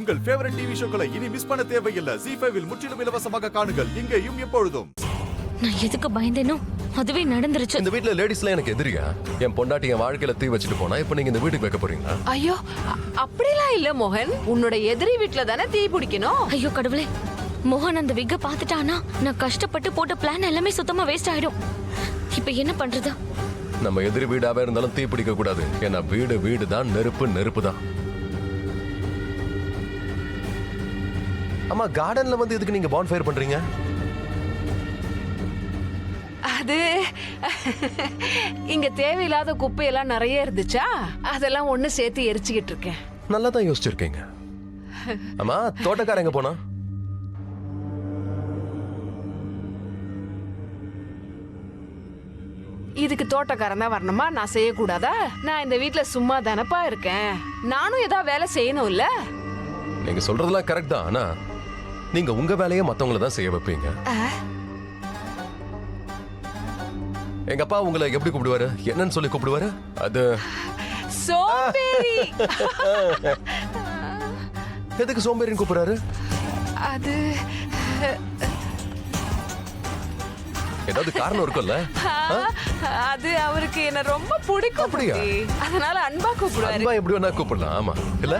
உங்கள் favourite TV ஷோக்களை இனி miss பண்ண தேவையில்லை. ஜீ5 இல் முற்றிலும் இலவசமாக காணுங்கள். இங்கேயும் எப்பொழுதும். நான் எதுக்கு பயந்தேனோ அதுவே நடந்துருச்சு. இந்த வீட்ல லேடிஸ்லாம் எனக்கு எதிரியா? என் பொண்டாட்டி என் வாழ்க்கையில தீ வச்சுட்டு போனா இப்ப நீங்க இந்த வீட்டுக்கு வைக்க போறீங்களா? ஐயோ அப்படிலாம் இல்ல மோகன். உன்னோட எதிரி வீட்ல தானே தீ பிடிக்கணும். ஐயோ கடவுளே, மோகன் அந்த விக்க பாத்துட்டானா நான் கஷ்டப்பட்டு போட்ட பிளான் எல்லாமே சுத்தமா வேஸ்ட் ஆயிடும். இப்ப என்ன பண்றது? நம்ம எதிரி வீடாவே இருந்தாலும் தீ பிடிக்க கூடாது. ஏன்னா வீடு வீடு தான், நெருப்பு நெருப்பு தான். அம்மா, கார்டன்ல வந்து எதுக்கு நீங்க பான் ஃபயர் பண்றீங்க? அது இங்க தேவையில்லாத குப்பையெல்லாம் நிறைய இருந்துச்சா, அதெல்லாம் ஒண்ணு சேர்த்து எரிச்சுக்கிட்டு இருக்கேன். நல்லா தான் யோசிச்சிருக்கீங்க. அம்மா, தோட்டக்காரங்க போனா? இதுக்கு தோட்டக்காரன் தான் வரணுமா? நான் செய்யக்கூடாதா? நான் இந்த வீட்ல சும்மா தானப்பா இருக்கேன். நானும் ஏதாவது வேலை செய்யணும் இல்ல? நீங்க சொல்றதெல்லாம் கரெக்ட் தான். ஆனா நீங்க உங்க வேலையை மத்தவங்கள தான் செய்ய வைப்பீங்க. எங்க அப்பா உங்களை எப்படி கூப்பிடுவாரு? என்னன்னு சொல்லி கூப்பிடுவாரு? அது சோம்பேறி. எதுக்கு சோம்பேறின்னு கூப்பிடுறாரு? அது ஏதாவது காரணம் இருக்கும்ல? அது அவருக்கு என்ன ரொம்ப பிடிக்கும். அப்படியா? அதனால அன்பா கூப்பிடுவாரு. அன்பா எப்படி வேணா கூப்பிடலாம். ஆமா இல்ல?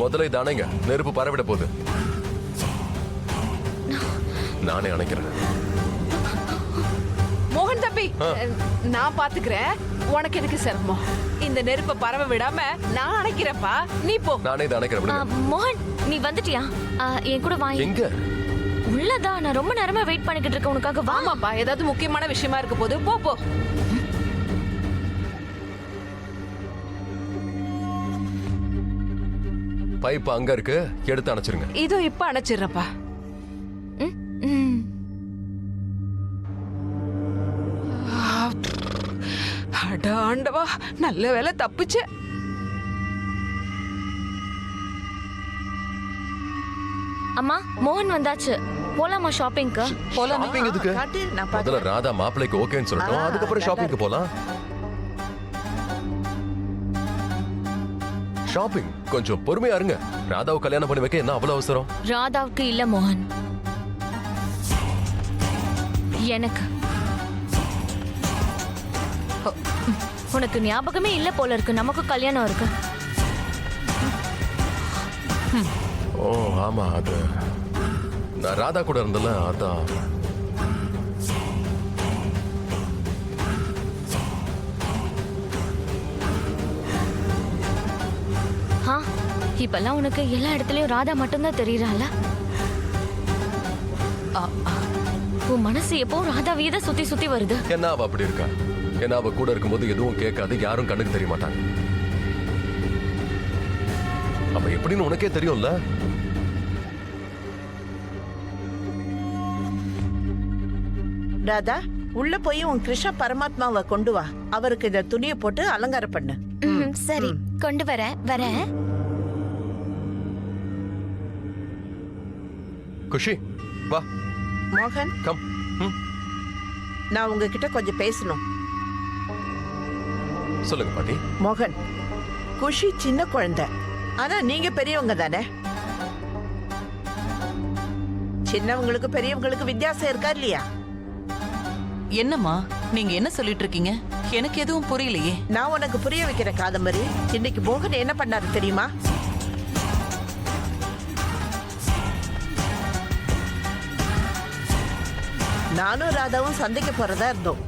முதல்ல இது அணைங்க, நெருப்பு பரவிட போகுது. நானே அணைக்கிறேன். மோகன் தம்பி, நான் பாத்துக்கிறேன். உனக்கு எதுக்கு சிரமம்? இந்த நெருப்பை பரவ விடாம நான் அணைக்கிறப்பா, நீ போ. நானே இதை அணைக்கிறேன். மோகன், நீ வந்துட்டியா? என் கூட வா. எங்க? உள்ளதான். நான் ரொம்ப நேரமா வெயிட் பண்ணிக்கிட்டு இருக்கேன் உனக்காக. வாமாப்பா, ஏதாவது முக்கியமான விஷயமா இருக்க போது. போ போ. பைப் அங்க இருக்கு, எடுத்து அணைச்சிருங்க. இதோ இப்ப அணைச்சிடுறப்பா. ஆண்டவா, நல்ல வேலை தப்பிச்ச. அம்மா, மோகன் வந்தாச்சு. போலாமா ஷாப்பிங்க்கு? ஷாப்பிங் எதுக்கு? முதல்ல ராதா மாப்பிளைக்கு ஓகேன்னு சொல்லட்டும், அதுக்கப்புறம் ஷாப்பிங்க்கு போலாம். ஷாப்பிங் கொஞ்சம் பொறுமையா இருங்க. ராதாவை கல்யாணம் பண்ணி வைக்க என்ன அவ்வளவு அவசரம்? ராதாவுக்கு இல்ல மோகன், எனக்கு. உனக்கு ஞாபகமே இல்ல போல இருக்கு, நமக்கு கல்யாணம் இருக்கு. ஓ ஆமா, அது நான் ராதா கூட இருந்தல, அதான். இப்பெல்லாம் உனக்கு எல்லா இடத்துலயும் ராதா மட்டும்தான் தெரியறாள. உன் மனசு எப்போ ராதாவையே தான் சுத்தி சுத்தி வருது. என்ன அவ அப்படி இருக்கா? ஏன்னா அவ கூட இருக்கும்போது எதுவும் கேட்காது, யாரும் கண்ணுக்கு தெரிய மாட்டாங்க. அவ எப்படின்னு உனக்கே தெரியும்ல. ராதா, உள்ள போய் உன் கிருஷ்ண பரமாத்மாவை கொண்டு வா. அவருக்கு இந்த துணியை போட்டு அலங்காரம் பண்ணு. சரி, கொண்டு வரேன். குஷி வா. மோகன், கம். நான் உங்ககிட்ட கொஞ்சம் பேசணும். சொல்லுங்க பாட்டி. மோகன், குஷி சின்ன குழந்தை, ஆனா நீங்க பெரியவங்க தானே. சின்னவங்களுக்கு பெரியவங்களுக்கு வித்தியாசம் இருக்கா இல்லையா? என்னம்மா நீங்க என்ன சொல்லிட்டு இருக்கீங்க? எனக்கு எதுவும் புரியலையே. நான் உனக்கு புரிய வைக்கிற காதம்பரி. இன்னைக்கு மோகன் என்ன பண்ணாரு தெரியுமா? நானும் ராதாவும் சந்தைக்கு போறதா இருந்தோம்.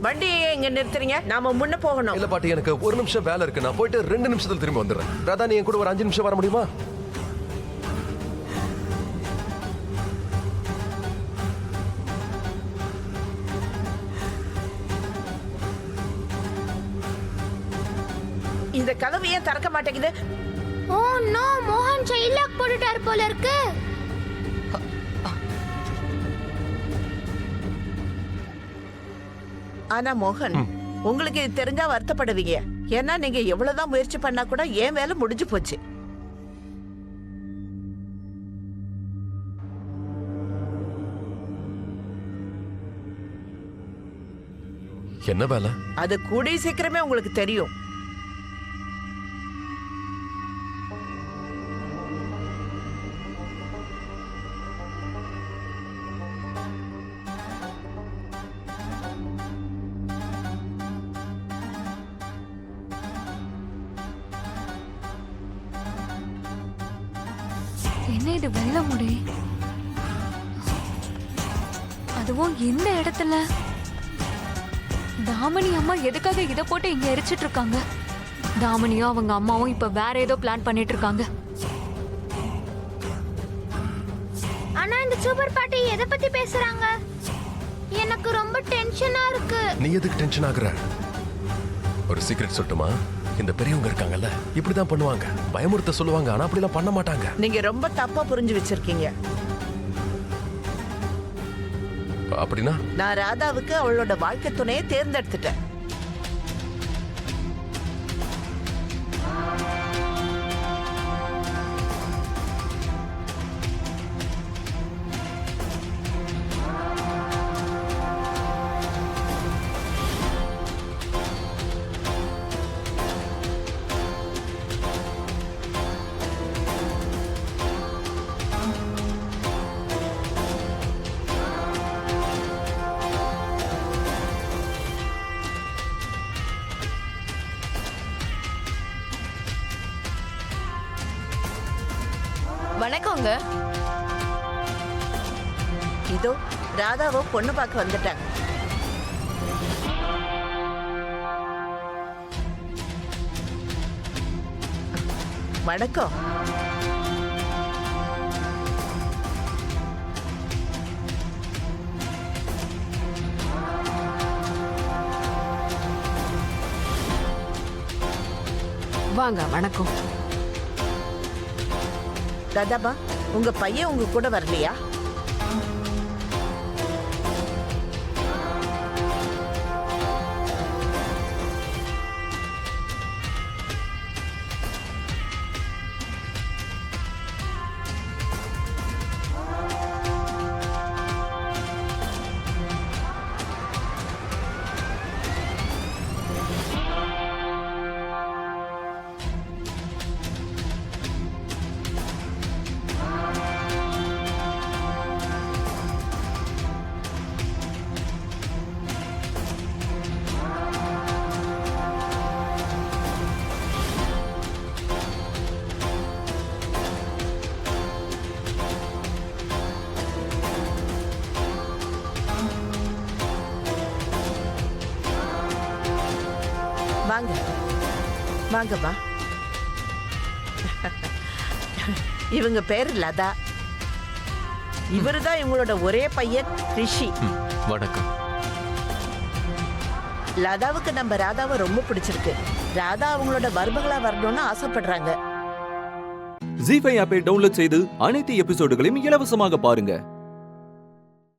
வண்டியை எங்க நிறுத்துறீங்க? நாம முன்ன போகணும். இல்ல பாட்டி, எனக்கு ஒரு நிமிஷம் வேலை இருக்கு. நான் போயிட்டு 2 நிமிஷத்துல திரும்பி வந்துடுறேன். ராதா, நீ என் கூட ஒரு 5 நிமிஷம் வர முடியுமா? இந்த கதவு ஏன் திறக்க மாட்டேங்குது? ஓ நோ, மோகன் செயின் லாக் போட்டுட்டார் போல இருக்கு. ஆனா மோகன், உங்களுக்கு இது தெரிஞ்சா வருத்தப்படுவீங்க. ஏன்னா நீங்க எவ்வளவுதான் முயற்சி பண்ணா கூட ஏன் வேலை முடிஞ்சு போச்சு. என்ன வேலை? அது கூடிய சீக்கிரமே உங்களுக்கு தெரியும். என்ன இது வெள்ள முடி? அதுவும் இந்த இடத்துல தாமணி அம்மா எதுக்காக இத போட்டு இங்க எரிச்சிட்டு இருக்காங்க? தாமணியும் அவங்க அம்மாவும் இப்ப வேற ஏதோ பிளான் பண்ணிட்டு இருக்காங்க. ஆனா இந்த சூப்பர் பாட்டி எதை பத்தி பேசுறாங்க? எனக்கு ரொம்ப டென்ஷனா இருக்கு. நீ எதுக்கு டென்ஷன் ஆகுற? ஒரு சீக்ரெட் சொல்லட்டுமா? இந்த பெரியவங்க இருக்காங்கல்ல, இப்படிதான் பண்ணுவாங்க. பயமுறுத்த சொல்லுவாங்க, ஆனா அப்படிலாம் பண்ண மாட்டாங்க. நீங்க ரொம்ப தப்பா புரிஞ்சு வச்சிருக்கீங்க. அப்படின்னா நான் ராதாவுக்கு அவளோட வாழ்க்கை துணையை தேர்ந்தெடுத்துட்டேன். வணக்கங்க. இதோ ராதாவை பொண்ணு பார்க்க வந்துட்டாங்க. வணக்கம். வாங்க. வணக்கம். ராதாபா, உங்க பையன் உங்க கூட வரலையா? வாங்க வாங்கம்மா. இவங்க பேரு லதா. இவருதான் இவங்களோட ஒரே பையன் ரிஷி. வணக்கம். லதாவுக்கு நம்ம ராதாவை ரொம்ப பிடிச்சிருக்கு. ராதா அவங்களோட மருமகளா வரணும்னு ஆசைப்படுறாங்க. ஜீ5 ஆப்பை டவுன்லோட் செய்து அனைத்து எபிசோடுகளையும் இலவசமாக பாருங்க.